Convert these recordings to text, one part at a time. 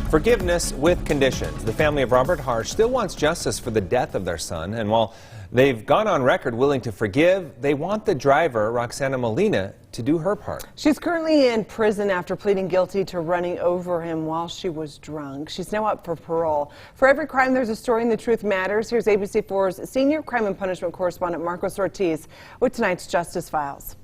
Forgiveness with conditions. The family of Robert Harsh still wants justice for the death of their son, and while they've gone on record willing to forgive, they want the driver, Roxana Molina, to do her part. She's currently in prison after pleading guilty to running over him while she was drunk. She's now up for parole. For every crime, there's a story, and the truth matters. Here's ABC4's senior crime and punishment correspondent Marcos Ortiz with tonight's Justice Files.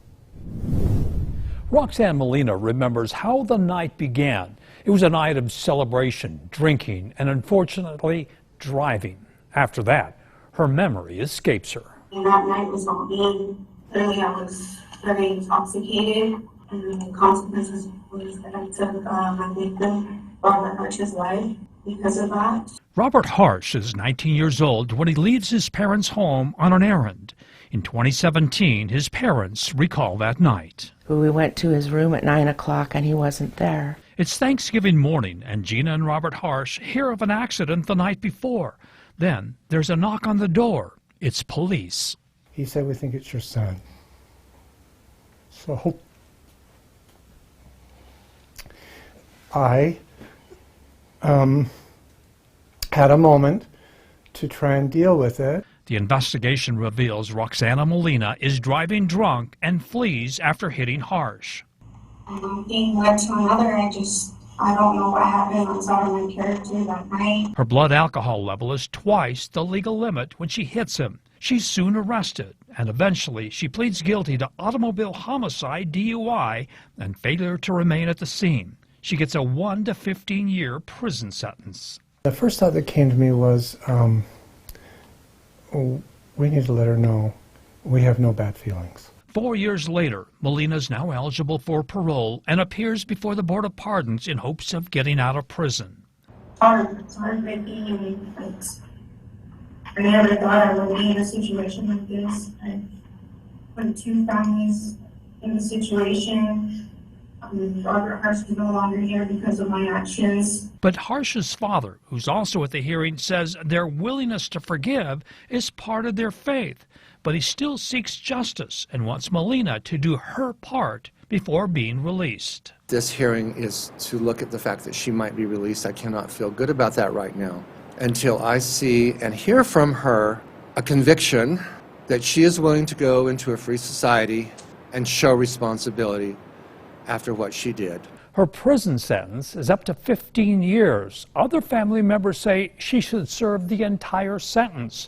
Roxana Molina remembers how the night began. It was a night of celebration, drinking, and unfortunately, driving. After that, her memory escapes her. And that night was all me. Clearly, I was very intoxicated, and the consequences was that I took my victim, Robert Harsh's life, because of that. Robert Harsh is 19 years old when he leaves his parents' home on an errand. In 2017, his parents recall that night. We went to his room at 9 o'clock and he wasn't there. It's Thanksgiving morning, and Gina and Robert Harsh hear of an accident the night before. Then there's a knock on the door. It's police. He said, "We think it's your son." So I had a moment to try and deal with it. The investigation reveals Roxana Molina is driving drunk and flees after hitting Harsh. Being led to another, I don't know what happened. I was out of my character that night. Her blood alcohol level is twice the legal limit when she hits him. She's soon arrested, and eventually she pleads guilty to automobile homicide, DUI, and failure to remain at the scene. She gets a 1 to 15-year prison sentence. The first thought that came to me was, we need to let her know we have no bad feelings. 4 years later, Molina's now eligible for parole and appears before the Board of Pardons in hopes of getting out of prison. It's heartbreaking. I never thought I would be in a situation like this. I put two families in the situation. Robert Harsh is no longer here because of my actions. But Harsh's father, who's also at the hearing, says their willingness to forgive is part of their faith. But he still seeks justice and wants Molina to do her part before being released. This hearing is to look at the fact that she might be released. I cannot feel good about that right now until I see and hear from her a conviction that she is willing to go into a free society and show responsibility after what she did. Her prison sentence is up to 15 years. Other family members say she should serve the entire sentence.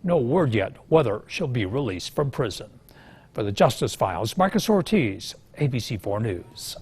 No word yet whether she'll be released from prison. For the Justice Files, Marcos Ortiz, ABC4 News.